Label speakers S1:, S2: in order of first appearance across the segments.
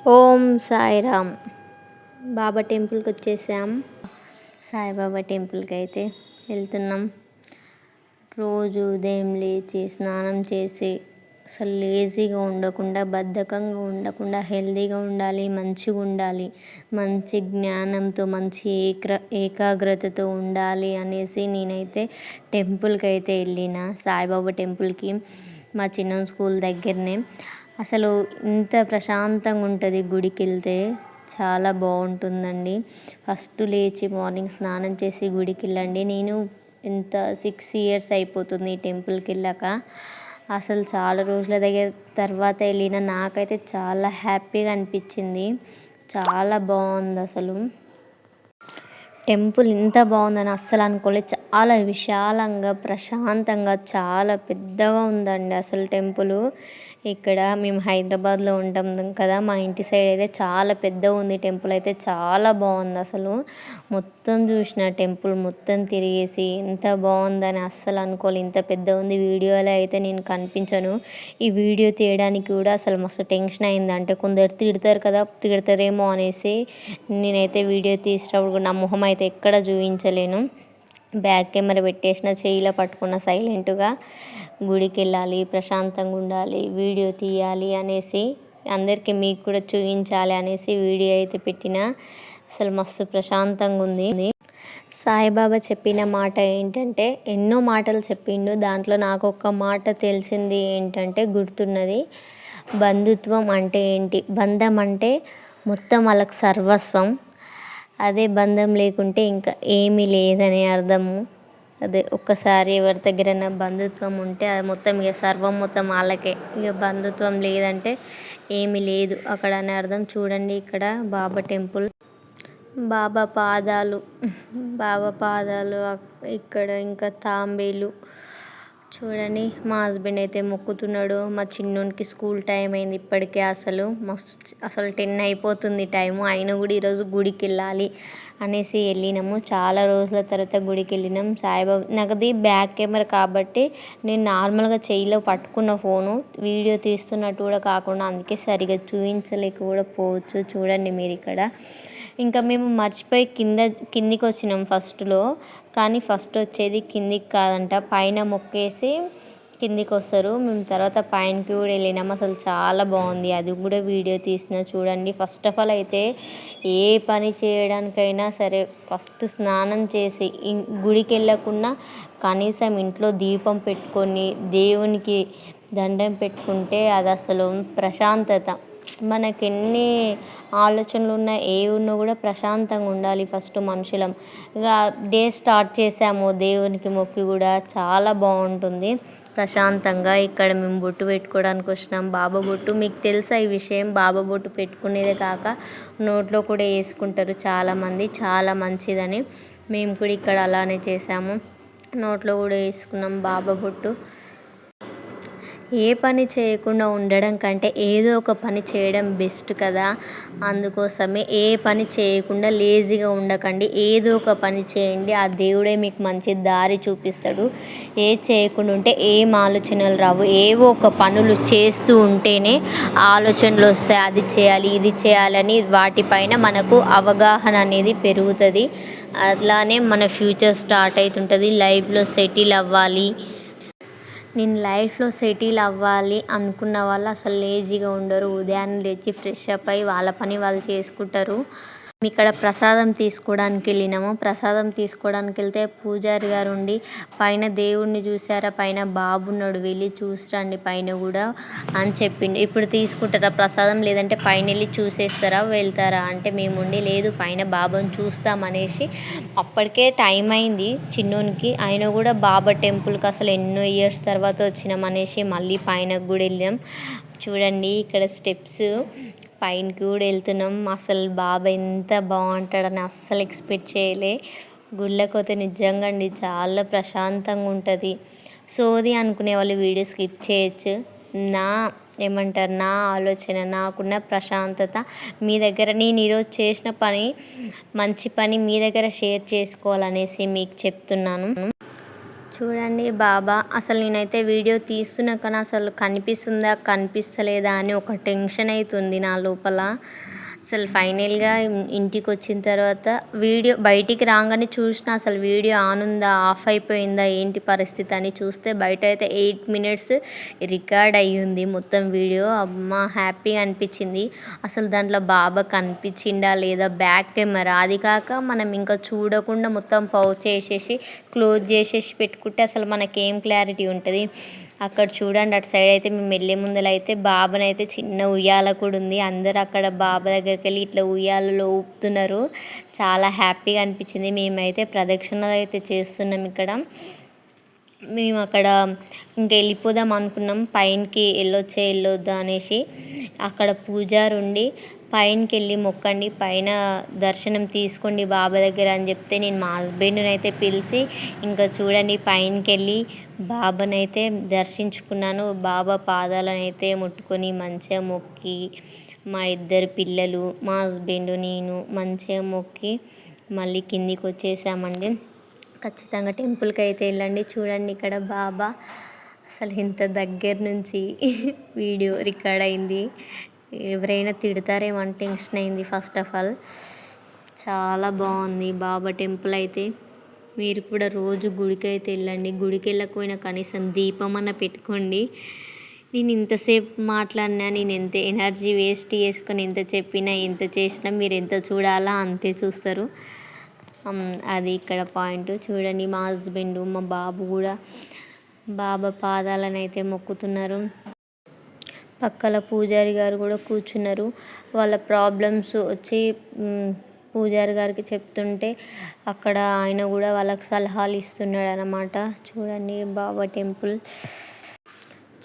S1: ఓం సాయిరామ్. బాబా టెంపుల్కి వచ్చేసాం. సాయిబాబా టెంపుల్కి అయితే వెళ్తున్నాం. రోజు ఉదయం లేచి స్నానం చేసి అసలు లేజీగా ఉండకుండా, బద్ధకంగా ఉండకుండా హెల్తీగా ఉండాలి, మంచిగా ఉండాలి, మంచి జ్ఞానంతో, మంచి ఏకాగ్రతతో ఉండాలి అనేసి నేనైతే టెంపుల్కి అయితే వెళ్ళిన. సాయిబాబా టెంపుల్కి మా చిన్న స్కూల్ దగ్గరనే. అసలు ఇంత ప్రశాంతంగా ఉంటుంది గుడికి వెళ్తే, చాలా బాగుంటుందండి. ఫస్ట్ లేచి మార్నింగ్ స్నానం చేసి గుడికి వెళ్ళండి. నేను ఇంత 6 years అయిపోతుంది ఈ టెంపుల్కి వెళ్ళాక. అసలు చాలా రోజుల తర్వాత వెళ్ళిన నాకైతే చాలా హ్యాపీగా అనిపించింది. చాలా బాగుంది అసలు. టెంపుల్ ఇంత బాగుందని అస్సలు అనుకోలేదు. చాలా విశాలంగా, ప్రశాంతంగా, చాలా పెద్దగా ఉందండి అసలు టెంపుల్. ఇక్కడ మేము హైదరాబాద్లో ఉంటాం కదా, మా ఇంటి సైడ్ అయితే చాలా పెద్దగా ఉంది టెంపుల్. అయితే చాలా బాగుంది అసలు. మొత్తం చూసిన టెంపుల్ మొత్తం తిరిగేసి ఎంత బాగుందని అస్సలు అనుకోలేదు. ఇంత పెద్దగా ఉంది. వీడియోలో అయితే నేను కనిపించను. ఈ వీడియో తీయడానికి కూడా అసలు మస్తు టెన్షన్ అయింది. అంటే కొందరు తిడతారు కదా, తిడతారేమో అనేసి నేనైతే వీడియో తీసేటప్పుడు నా మొహం అయితే ఎక్కడ చూపించలేను. బ్యాక్ కెమెరా పెట్టేసిన, చేయిలో పట్టుకున్న సైలెంట్గా. గుడికి వెళ్ళాలి, ప్రశాంతంగా ఉండాలి, వీడియో తీయాలి అనేసి, అందరికీ మీకు కూడా చూపించాలి అనేసి వీడియో అయితే పెట్టిన. అసలు మస్తు ప్రశాంతంగా ఉంది. సాయిబాబా చెప్పిన మాట ఏంటంటే, ఎన్నో మాటలు చెప్పిండు. దాంట్లో నాకు ఒక మాట తెలిసింది ఏంటంటే, గుర్తున్నది. బంధుత్వం అంటే ఏంటి, బంధం అంటే మొత్తం వాళ్ళకి సర్వస్వం. అదే బంధం లేకుంటే ఇంకా ఏమీ లేదని అర్థము. అదే ఒక్కసారి ఎవరి దగ్గరైనా బంధుత్వం ఉంటే అది మొత్తం ఇక సర్వం మొత్తం వాళ్ళకే. ఇక బంధుత్వం లేదంటే ఏమీ లేదు అక్కడ అని అర్థం. చూడండి ఇక్కడ బాబా టెంపుల్, బాబా పాదాలు, బాబా పాదాలు ఇక్కడ. ఇంకా తాంబేలు చూడండి. మా హస్బెండ్ అయితే మొక్కుతున్నాడు. మా చిన్నోనికి స్కూల్ టైం అయింది ఇప్పటికే. అసలు 10 అయిపోతుంది టైము. అయినా కూడా ఈరోజు గుడికి వెళ్ళాలి అనేసి వెళ్ళినాము. చాలా రోజుల తర్వాత గుడికి వెళ్ళినాం. సాయిబాబా నాకది బ్యాక్ కెమెరా కాబట్టి నేను నార్మల్గా చెయ్యిలో పట్టుకున్న ఫోను వీడియో తీస్తున్నట్టు కూడా కాకుండా, అందుకే సరిగా చూపించలేక కూడా పోవచ్చు. చూడండి మీరు ఇక్కడ. ఇంకా మేము మర్చిపోయి కిందికి వచ్చినాం ఫస్ట్లో. కానీ ఫస్ట్ వచ్చేది కిందికి కాదంట, పైన మొక్కేసి కిందికి వస్తారు. మేము తర్వాత పైనకి కూడా వెళ్ళినాం. అసలు చాలా బాగుంది. అది కూడా వీడియో తీసిన. చూడండి. ఫస్ట్ ఆఫ్ ఆల్ అయితే ఏ పని చేయడానికైనా సరే ఫస్ట్ స్నానం చేసి గుడికి వెళ్ళకుండా కనీసం ఇంట్లో దీపం పెట్టుకొని దేవునికి దండం పెట్టుకుంటే అది అసలు ప్రశాంతత. మనకి ఎన్ని ఆలోచనలు ఉన్నా ఉన్నా కూడా ప్రశాంతంగా ఉండాలి ఫస్ట్ మనుషులం. ఇక డే స్టార్ట్ చేసాము దేవునికి మొక్కి కూడా. చాలా బాగుంటుంది ప్రశాంతంగా. ఇక్కడ మేము బొట్టు పెట్టుకోవడానికి వచ్చినాం. బాబా బొట్టు మీకు తెలుసా ఈ విషయం? బాబా బొట్టు పెట్టుకునేదే కాక నోట్లో కూడా వేసుకుంటారు చాలామంది, చాలా మంచిదని. మేము కూడా ఇక్కడ అలానే చేసాము. నోట్లో కూడా వేసుకున్నాం బాబా బొట్టు. ఏ పని చేయకుండా ఉండడం కంటే ఏదో ఒక పని చేయడం బెస్ట్ కదా. అందుకోసమే ఏ పని చేయకుండా లేజీగా ఉండకండి. ఏదో ఒక పని చేయండి. ఆ దేవుడే మీకు మంచి దారి చూపిస్తాడు. చేయకుండా ఉంటే ఏం ఆలోచనలు రావు. ఏవో ఒక పనులు చేస్తూ ఉంటేనే ఆలోచనలు వస్తాయి. అది చేయాలి, ఇది చేయాలని వాటిపైన మనకు అవగాహన అనేది పెరుగుతుంది. అలానే మన ఫ్యూచర్ స్టార్ట్ అవుతుంటుంది. లైఫ్లో సెటిల్ అవ్వాలి. నేను లైఫ్లో సెటిల్ అవ్వాలి అనుకున్న వాళ్ళు అసలు లేజీగా ఉండరు. ఉదయాన్నే లేచి ఫ్రెష్ అప్ అయ్యి వాళ్ళ పని వాళ్ళు చేసుకుంటారు. ఇక్కడ ప్రసాదం తీసుకోవడానికి వెళ్ళినాము. ప్రసాదం తీసుకోవడానికి వెళ్తే పూజారి గారు ఉండి, పైన దేవుణ్ణి చూసారా, పైన బాబు ఉన్నాడు, వెళ్ళి చూసిరండి పైన కూడా అని చెప్పిండు. ఇప్పుడు తీసుకుంటారా ప్రసాదం, లేదంటే పైన వెళ్ళి చూసేస్తారా, వెళ్తారా అంటే మేము ఉండి లేదు పైన బాబాని చూస్తామనేసి. అప్పటికే టైం అయింది చిన్నోనికి. అయినా కూడా బాబా టెంపుల్కి అసలు ఎన్నో ఇయర్స్ తర్వాత వచ్చినాం అనేసి మళ్ళీ పైనకు కూడా వెళ్ళినాం. చూడండి ఇక్కడ స్టెప్స్, పైనకి కూడా వెళ్తున్నాం. అసలు బాబా ఎంత బాగుంటాడని అస్సలు ఎక్స్పెక్ట్ చేయలే. గుళ్ళకి పోతే నిజంగా అండి చాలా ప్రశాంతంగా ఉంటుంది. సోది అనుకునే వాళ్ళు వీడియో స్కిప్ చేయొచ్చు. నా ఆలోచన, నాకున్న ప్రశాంతత మీ దగ్గర, నేను ఈరోజు చేసిన పని మంచి పని మీ దగ్గర షేర్ చేసుకోవాలనేసి మీకు చెప్తున్నాను. చూడండి బాబా అసలు నేనైతే వీడియో తీస్తున్నా కానీ అసలు కనిపిస్తుందా కనిపిస్తలేదా అని ఒక టెన్షన్ అవుతుంది నా లోపల. అసలు ఫైనల్గా ఇంటికి వచ్చిన తర్వాత వీడియో బయటికి రాగానే చూసిన అసలు వీడియో ఆన్ ఉందా ఆఫ్ అయిపోయిందా ఏంటి పరిస్థితి అని చూస్తే బయట అయితే 8 మినిట్స్ రికార్డ్ అయ్యింది మొత్తం వీడియో. అమ్మ హ్యాపీగా అనిపించింది. అసలు దాంట్లో బాబా కనిపించిందా లేదా బ్యాక్ కెమెరా అది కాక మనం ఇంకా చూడకుండా మొత్తం పౌచ్ చేసేసి క్లోజ్ చేసేసి పెట్టుకుంటే అసలు మనకేం క్లారిటీ ఉంటుంది. అక్కడ చూడండి అటు సైడ్ అయితే మేము వెళ్ళే ముందర అయితే బాబానైతే చిన్న ఉయ్యాల కూడా ఉంది. అందరు అక్కడ బాబా దగ్గరికి వెళ్ళి ఇట్లా ఉయ్యాలలో ఊపుతున్నారు. చాలా హ్యాపీగా అనిపించింది. మేమైతే ప్రదక్షిణలు అయితే చేస్తున్నాం ఇక్కడ. మేము అక్కడ ఇంకా వెళ్ళిపోదాం అనుకున్నాం. పైనకి వెళ్ళొద్దా అనేసి అక్కడ పూజారి ఉండి పైనకి వెళ్ళి మొక్కండి, పైన దర్శనం తీసుకోండి బాబా దగ్గర అని చెప్తే నేను మా హస్బెండ్ని అయితే పిలిచి ఇంకా చూడండి పైనకి వెళ్ళి బాబానైతే దర్శించుకున్నాను. బాబా పాదాలను అయితే ముట్టుకొని మంచిగా మొక్కి మా 2 పిల్లలు మా హస్బెండ్ నేను మంచిగా మొక్కి మళ్ళీ కిందికి వచ్చేసామండి. ఖచ్చితంగా టెంపుల్కి అయితే వెళ్ళండి. చూడండి ఇక్కడ బాబా అసలు ఇంత దగ్గర నుంచి వీడియో రికార్డ్ అయింది. ఎవరైనా తిడతారేమో అని టెన్షన్ అయింది. ఫస్ట్ ఆఫ్ ఆల్ చాలా బాగుంది బాబా టెంపుల్ అయితే. మీరు కూడా రోజు గుడికి అయితే వెళ్ళండి. గుడికి వెళ్ళకపోయినా కనీసం దీపం అన్న పెట్టుకోండి. నేను ఇంతసేపు మాట్లాడినా నేను ఎంత ఎనర్జీ వేస్ట్ చేసుకొని ఎంత చెప్పినా ఎంత చేసినా మీరు ఎంత చూడాలా అంతే చూస్తారు. అది ఇక్కడ పాయింట్. చూడండి మా హస్బెండ్ మా బాబు కూడా బాబా పాదాలను అయితే మొక్కుతున్నారు. పక్కల పూజారి గారు కూడా కూర్చున్నారు. వాళ్ళ ప్రాబ్లమ్స్ వచ్చి పూజారి గారికి చెప్తుంటే అక్కడ ఆయన కూడా వాళ్ళకి సలహాలు ఇస్తున్నాడు అన్నమాట. చూడండి బాబా టెంపుల్.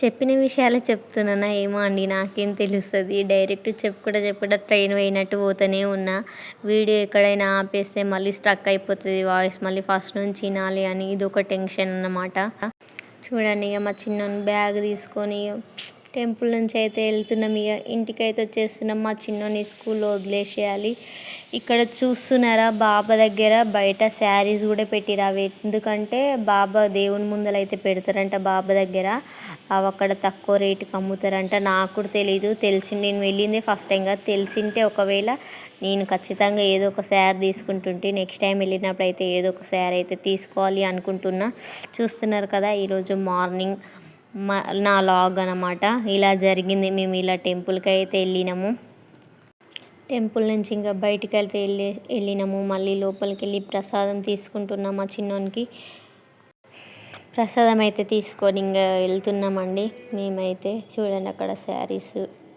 S1: చెప్పిన విషయాలు చెప్తున్నానా ఏమో అండి, నాకేం తెలుస్తుంది. డైరెక్ట్ చెప్పుకుంటా ట్రైన్ పోయినట్టు పోతూనే ఉన్నా. వీడియో ఎక్కడైనా ఆపేస్తే మళ్ళీ స్ట్రక్ అయిపోతుంది వాయిస్, మళ్ళీ ఫస్ట్ నుంచి వినాలి అని ఇది ఒక టెన్షన్ అన్నమాట. చూడండి ఇక మా చిన్నోని బ్యాగ్ తీసుకొని టెంపుల్ నుంచి అయితే వెళ్తున్నాం. ఇక ఇంటికైతే వచ్చేస్తున్నాం. మా చిన్నోని స్కూల్లో వదిలేసేయాలి. ఇక్కడ చూస్తున్నారా బాబా దగ్గర బయట శారీస్ కూడా పెట్టిరు. అవి ఎందుకంటే బాబా దేవుని ముందర అయితే పెడతారంట బాబా దగ్గర. అవి అక్కడ తక్కువ రేటుకి అమ్ముతారంట. నాకు కూడా తెలీదు. నేను వెళ్ళిందే ఫస్ట్ టైం కదా. తెలిసింటే ఒకవేళ నేను ఖచ్చితంగా ఏదో ఒక శారీ తీసుకుంటుంటే నెక్స్ట్ టైం వెళ్ళినప్పుడు అయితే ఏదో ఒక శారీ అయితే తీసుకోవాలి అనుకుంటున్నా. చూస్తున్నారు కదా ఈరోజు మార్నింగ్ నా లాగ్ అన్నమాట. ఇలా జరిగింది. మేము ఇలా టెంపుల్కి అయితే వెళ్ళినాము. టెంపుల్ నుంచి ఇంకా బయటికి వెళ్తే వెళ్ళినాము. మళ్ళీ లోపలికి వెళ్ళి ప్రసాదం తీసుకుంటున్నాం. మా చిన్నోనికి ప్రసాదం అయితే తీసుకొని ఇంకా వెళ్తున్నామండి. మేమైతే చూడండి అక్కడ శారీస్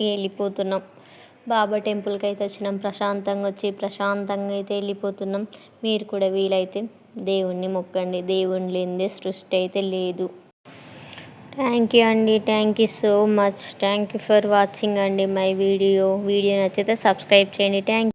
S1: వెళ్ళిపోతున్నాం. బాబా టెంపుల్కి అయితే వచ్చినాం. ప్రశాంతంగా వచ్చి ప్రశాంతంగా అయితే వెళ్ళిపోతున్నాం. మీరు కూడా వీలైతే దేవుణ్ణి మొక్కండి. దేవుని లేనిదే సృష్టి అయితే లేదు. థ్యాంక్ యూ అండి. Thank you so much. Thank you for watching అండి మై వీడియో నచ్చితే సబ్స్క్రైబ్ చేయండి. థ్యాంక్